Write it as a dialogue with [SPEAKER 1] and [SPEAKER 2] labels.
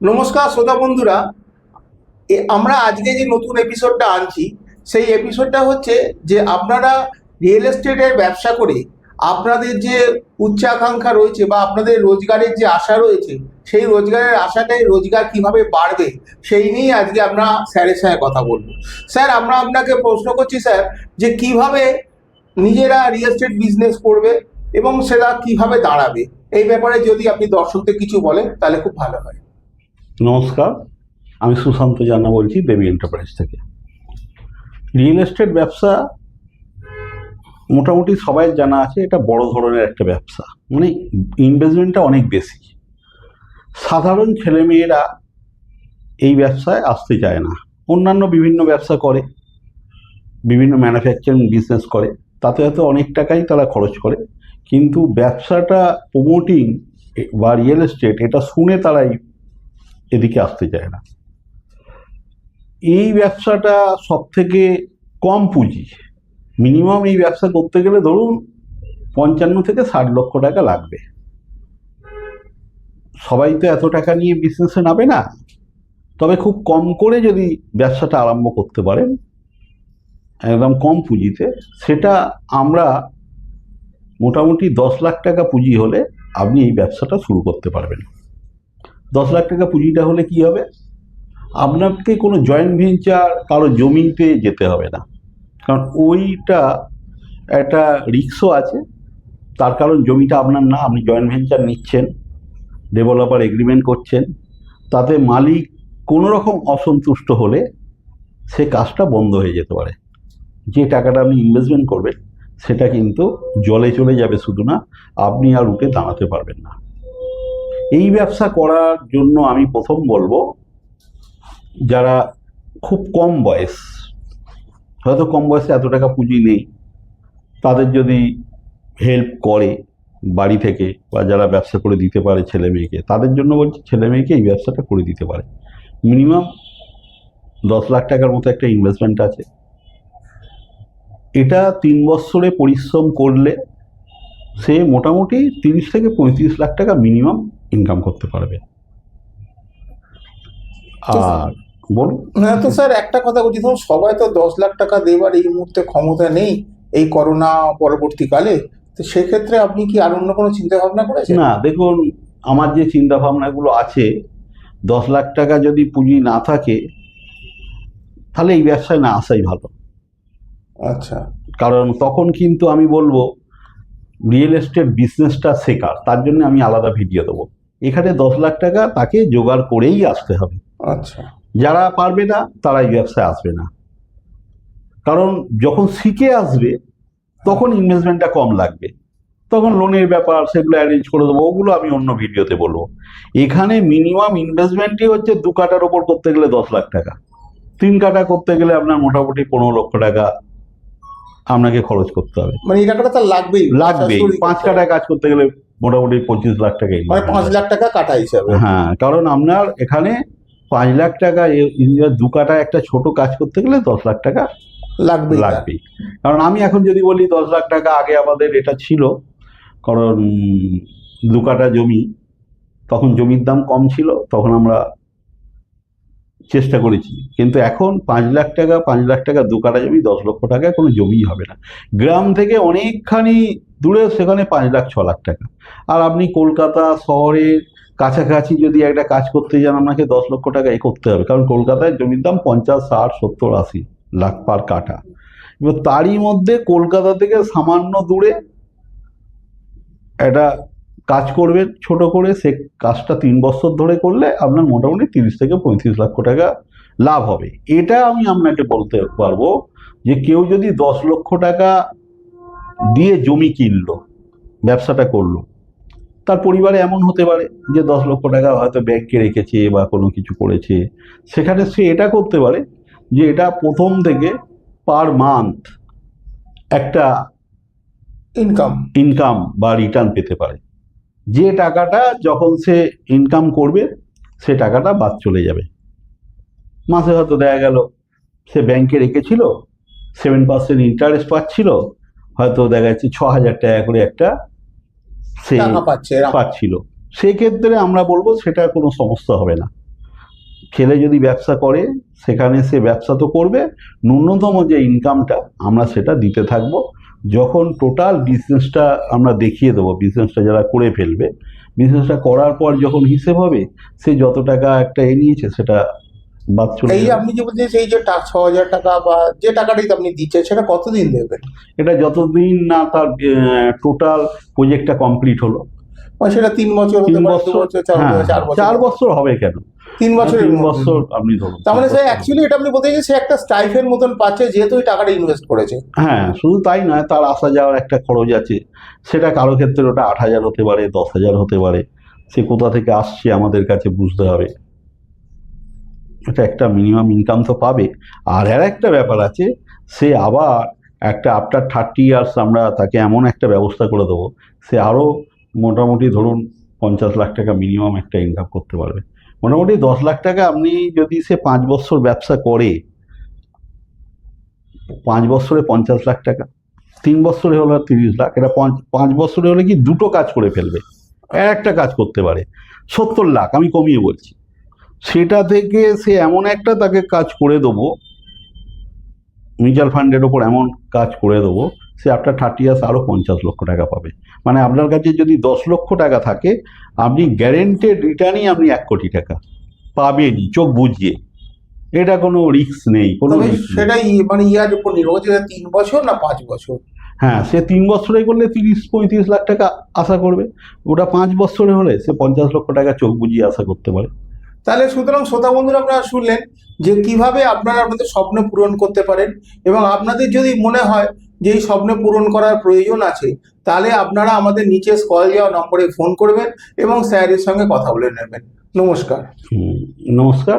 [SPEAKER 1] নমস্কার শ্রোতা বন্ধুরা। আমরা আজকে যে নতুন এপিসোডটা আনছি, সেই এপিসোডটা হচ্ছে যে আপনারা রিয়েল এস্টেটের ব্যবসা করে আপনাদের যে উচ্চাকাঙ্ক্ষা রয়েছে বা আপনাদের রোজগারের যে আশা রয়েছে, সেই রোজগারের আশাটাই রোজগার কিভাবে বাড়বে সেই নিয়েই আজকে আমরা স্যারের সঙ্গে কথা বলবো। স্যার, আমরা আপনাকে প্রশ্ন করছি স্যার, যে কিভাবে নিজেরা রিয়েল এস্টেট বিজনেস করবে এবং সেটা কিভাবে দাঁড়াবে, এই ব্যাপারে যদি আপনি দর্শকদের কিছু বলেন তাহলে খুব ভালো হয়।
[SPEAKER 2] নমস্কার, আমি সুশান্ত জানা বলছি দেবী এন্টারপ্রাইজ থেকে। রিয়েল এস্টেট ব্যবসা মোটামুটি সবাই জানা আছে, এটা বড় ধরনের একটা ব্যবসা, মানে ইনভেস্টমেন্টটা অনেক বেশি। সাধারণ ছেলেমেয়েরা এই ব্যবসায় আসতে চায় না। অন্যান্য বিভিন্ন ব্যবসা করে, বিভিন্ন ম্যানুফ্যাকচারিং বিজনেস করে, তাতে হয়তো অনেক টাকাই তারা খরচ করে, কিন্তু ব্যবসাটা প্রমোটিং বা রিয়েল এস্টেট এটা শুনে তারাই এদিকে আসতে চায় না। এই ব্যবসাটা সব থেকে কম পুঁজি, মিনিমাম এই ব্যবসা করতে গেলে ধরুন 55 থেকে 60 লক্ষ টাকা লাগবে। সবাই তো এত টাকা নিয়ে বিজনেসে নামে না, তবে খুব কম করে যদি ব্যবসাটা আরম্ভ করতে পারেন একদম কম পুঁজিতে, সেটা আমরা মোটামুটি 10 লাখ টাকা পুঁজি হলে আপনি এই ব্যবসাটা শুরু করতে পারবেন। 10 লাখ টাকা পুঁজিটা হলে কি হবে, আপনাকে কোনো জয়েন্ট ভেঞ্চার কারো জমিতে যেতে হবে না, কারণ ওইটা একটা রিস্কও আছে। তার কারণ জমিটা আপনার না, আপনি জয়েন্ট ভেঞ্চার নিচ্ছেন, ডেভেলপার এগ্রিমেন্ট করছেন, তাতে মালিক কোনো রকম অসন্তুষ্ট হলে সে কাজটা বন্ধ হয়ে যেতে পারে। যে টাকাটা আপনি ইনভেস্টমেন্ট করবেন সেটা কিন্তু জলে চলে যাবে, শুধু না আপনি আর উঠে দাঁড়াতে পারবেন না। এই ব্যবসা করার জন্য আমি প্রথম বলবো, যারা খুব কম বয়স, হয়তো কম বয়সে এত টাকা পুঁজি নেই, তাদের যদি হেল্প করে বাড়ি থেকে বা যারা ব্যবসা করে দিতে পারে ছেলে মেয়েকে, তাদের জন্য বলছি ছেলে মেয়েকে এই ব্যবসাটা করে দিতে পারে। মিনিমাম 10 লাখ টাকার মতো একটা ইনভেস্টমেন্ট আছে। এটা 3 বছরে পরিশ্রম করলে সে মোটামুটি 30 থেকে 35 লাখ টাকা মিনিমাম ইনকাম করতে পারবে। আর বলুন।
[SPEAKER 1] হ্যাঁ, তো স্যার একটা কথা বলছি, ধরুন সবাই তো 10 লাখ টাকা দেবার এই মুহূর্তে ক্ষমতা নেই, এই করোনা পরবর্তীকালে। তো সেক্ষেত্রে আপনি কি আর অন্য কোনো চিন্তা ভাবনা করেছেন?
[SPEAKER 2] না, দেখুন, আমার যে চিন্তা ভাবনাগুলো আছে, 10 লাখ টাকা যদি পুঁজি না থাকে তাহলে এই ব্যবসায় না আসাই ভালো।
[SPEAKER 1] আচ্ছা।
[SPEAKER 2] কারণ তখন কিন্তু আমি বলবো রিয়েল এস্টেট বিজনেসটা শেখার, তার জন্য আমি আলাদা ভিডিও দেবো। এখানে 10 লাখ টাকা তাকে জোগাড় করেই আসতে হবে।
[SPEAKER 1] আচ্ছা।
[SPEAKER 2] যারা পারবে না তারা এই ব্যবসায় আসবে না, কারণ যখন শিখে আসবে তখন ইনভেস্টমেন্টটা কম লাগবে, তখন লোনের ব্যাপার সেগুলো অ্যারেঞ্জ করে দেবো, ওগুলো আমি অন্য ভিডিওতে বলবো। এখানে মিনিমাম ইনভেস্টমেন্টই হচ্ছে 2 কাঠার ওপর করতে গেলে 10 লাখ টাকা, 3 কাঠা করতে গেলে আপনার মোটামুটি 15 লক্ষ টাকা আপনাকে খরচ করতে হবে।
[SPEAKER 1] মানে এই টাকাটা তার লাগবেই।
[SPEAKER 2] লাগবে। 5 কাঠা কাজ করতে গেলে মোটামুটি 25 লাখ টাকা
[SPEAKER 1] মানে 5 লাখ টাকা কাটা হিসাবে।
[SPEAKER 2] হ্যাঁ, কারণ আপনার এখানে 5 লাখ টাকা 2 কাঠা একটা ছোট কাজ করতে গেলে 10 লাখ টাকা লাগবেই। কারণ আমি এখন যদি বলি 10 লাখ টাকা, আগে আমাদের এটা ছিল, কারণ 2 কাঠা জমি, তখন জমির দাম কম ছিল, তখন আমরা চেষ্টা করেছি, কিন্তু এখন 5 লাখ টাকা 2 কাঠা জমি, 10 লক্ষ টাকায় কোনো জমিই হবে না। গ্রাম থেকে অনেকখানি দূরে সেখানে 5 লাখ 6 লাখ টাকা। আর আপনি কলকাতা শহরের কাছাকাছি যদি একটা কাজ করতে যান, আপনাকে 10 লক্ষ টাকা করতে হবে, কারণ কলকাতায় জমির দাম 50, 60, 70, 80 লাখ পার কাঠা। এবার তারই মধ্যে কলকাতা থেকে সামান্য দূরে একটা কাজ করবেন ছোট করে, সে কাজটা 3 বছর ধরে করলে আপনার মোটামুটি 30 থেকে 35 লক্ষ টাকা লাভ হবে। এটা আমি আপনাকে বলতে পারবো যে কেউ যদি 10 লক্ষ টাকা দিয়ে জমি কিনলো, ব্যবসাটা করলো, তার পরিবারে এমন হতে পারে যে 10 লক্ষ টাকা হয়তো ব্যাংকে রেখেছে বা কোনো কিছু করেছে, সেখানে সে এটা করতে পারে যে এটা প্রথম থেকে পার মান্থ একটা ইনকাম বা রিটার্ন পেতে পারে। যে টাকাটা যখন সে ইনকাম করবে সে টাকাটা বাদ চলে যাবে। মাসে হয়তো দেখা গেল সে ব্যাংকে রেখেছিল, 7% ইন্টারেস্ট পাচ্ছিল, হয়তো দেখা যাচ্ছে 6,000 টাকা করে একটা সে পাচ্ছিল, সেক্ষেত্রে আমরা বলবো সেটা কোনো সমস্যা হবে না। ছেলে যদি ব্যবসা করে সেখানে সে ব্যবসা তো করবে, ন্যূনতম যে ইনকামটা আমরা সেটা দিতে থাকবো। যখন টোটাল বিজনেসটা আমরা দেখিয়ে দেবো, বিজনেসটা যারা করে ফেলবে, বিজনেসটা করার পর যখন হিসেব হবে, সে যত টাকা একটা নিয়েছে সেটা বাদ চলে
[SPEAKER 1] এই যে
[SPEAKER 2] যাবে।
[SPEAKER 1] আপনি যে বলছেন সেই যে 6,000 টাকা বা যে টাকাটাই আপনি দিচ্ছেন সেটা কতদিন দেবেন?
[SPEAKER 2] এটা যতদিন না তার টোটাল প্রজেক্টটা কমপ্লিট হলো।
[SPEAKER 1] মানে সেটা 3 বছর হতে
[SPEAKER 2] 3
[SPEAKER 1] পারে, 2
[SPEAKER 2] বছর,
[SPEAKER 1] বছর, 4
[SPEAKER 2] হ্যাঁ,
[SPEAKER 1] বছর, 4 বছর,
[SPEAKER 2] 4 বছর হবে কেন,
[SPEAKER 1] 3 বছরের
[SPEAKER 2] 3
[SPEAKER 1] মধ্যে।
[SPEAKER 2] বছর আপনি ধরুন।
[SPEAKER 1] তার মানে
[SPEAKER 2] 3
[SPEAKER 1] সে
[SPEAKER 2] বছর।
[SPEAKER 1] অ্যাকচুয়ালি এটা আপনি বলতে চাইছেন সে একটা স্টাইফের মতন পাচ্ছে যেহেতু ওই টাকাটা ইনভেস্ট করেছে।
[SPEAKER 2] হ্যাঁ, শুধু তাই নয়, তার আসা যাওয়ার একটা খরচ আছে, সেটা কারো ক্ষেত্রে ওটা 8,000 হতে পারে, 10,000 হতে পারে, সে কোথা থেকে আসছে আমাদের কাছে বুঝতে হবে। এটা একটা মিনিমাম ইনকাম তো পাবে। আর একটা ব্যাপার আছে, সে আবার একটা আফটার 30 ইয়ার্স আমরা তাকে এমন একটা ব্যবস্থা করে দেবো, সে আরও মোটামুটি ধরুন 50 লাখ টাকা মিনিমাম একটা ইনকাম করতে পারবে। মোটামুটি 10 লাখ টাকা আপনি যদি সে 5 বছর ব্যবসা করে, 5 বছরে 50 লাখ টাকা, 3 বছরে হলো 30 লাখ, এটা 5 বছরে হলে কি দুটো কাজ করে ফেলবে, একটা কাজ করতে পারে 70 লাখ, আমি কমিয়ে বলছি। সেটা থেকে সে এমন একটা তাকে কাজ করে দেবো, মিউচুয়াল ফান্ডের ওপর এমন কাজ করে দেবো, সে আফটার 30 ইয়ার্স আরও 50 লক্ষ টাকা পাবে। মানে আপনার কাছে যদি 10 লক্ষ টাকা থাকে, আপনি গ্যারেন্টেড রিটার্নই আপনি 1 কোটি টাকা পাবেনই, চোখ বুঝিয়ে। এটা কোনো রিস্ক নেই, কোনো
[SPEAKER 1] তবে
[SPEAKER 2] রিস্ক নেই।
[SPEAKER 1] সেটাই মানে ইয়ার উপর নির্ভর করছে 3 বছর না 5 বছর।
[SPEAKER 2] হ্যাঁ, সে 3 বছরে করলে 30-35 লাখ টাকা আশা করবে, ওটা 5 বছরে হলে সে 50 লক্ষ টাকা চোখ বুঝিয়ে আশা করতে পারে।
[SPEAKER 1] তাহলে সুতরাং শ্রোতা বন্ধুরা আপনারা শুনলেন যে কিভাবে আপনারা আপনাদের স্বপ্ন পূরণ করতে পারেন, এবং আপনাদের যদি মনে হয় যে এই স্বপ্ন পূরণ করার প্রয়োজন আছে তাহলে আপনারা আমাদের নিচে স্ক্রল যাওয়া নম্বরে ফোন করবেন এবং স্যারের সঙ্গে কথা বলে নেবেন। নমস্কার।
[SPEAKER 2] নমস্কার।